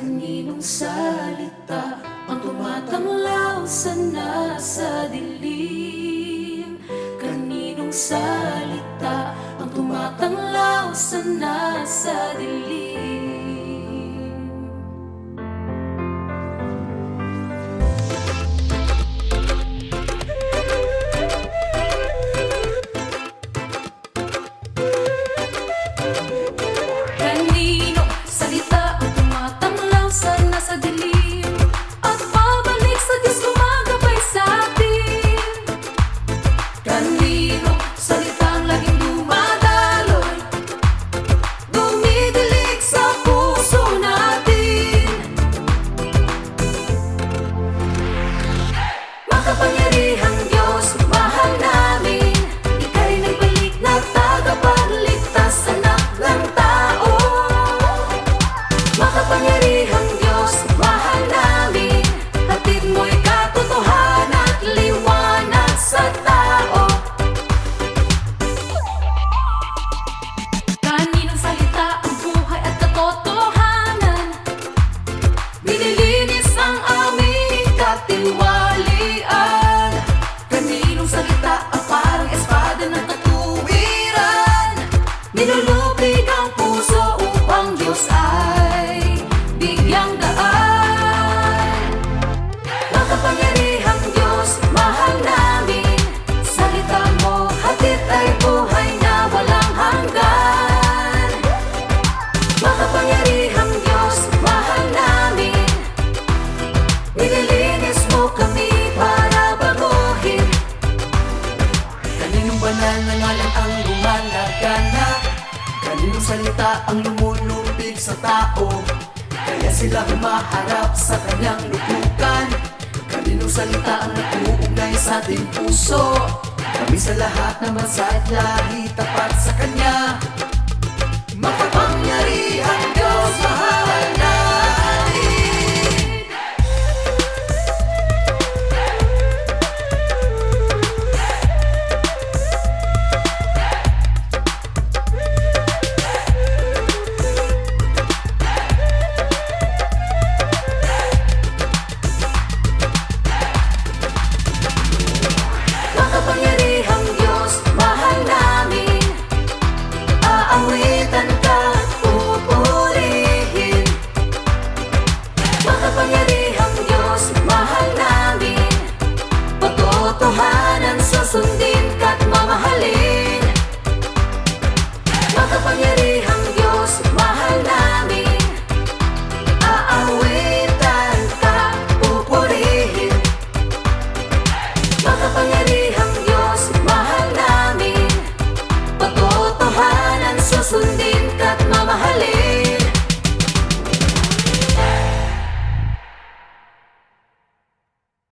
Kaninong salita ang tumatanglaw sa nasa dilim? Kaninong salita ang tumatanglaw sa nasa dilim? Kanino salita ang tumatanglaw sa nasa dilim at pabalik sa Diyos gumagabay sa atin? Kanino salita ang laging dumadaloy, dumidilig sa puso natin? Makapangyarihang Diyos, mahal namin, Ika'y nagbalik na tagapagligtas, anak ng tao. Makapangyarihang Diyos, mahal namin, hatid mo'y katotohanan at liwanag sa tao. Kaninong salita ang buhay at katotohanan, nililinis ang aming katiwalian. Kaninong salita ang parang espada ng katuwiran, nilulubig ang puso upang Diyos ay bigyang daan. Makapangyarihang Diyos, mahal namin, salita mo hatid ay buhay na walang hanggan. Makapangyarihang Diyos, mahal namin, nililinis mo kami para baguhin. Kaninong banal na ngalan ang lumalagana? Kaninong salita ang lumulupig sa tao? Kaya sila humaharap sa kanyang lubukan. Kaninong salita ang nag-uugnay sa ating puso? Kami sa lahat ng bansa at lahi tapat sa kanya.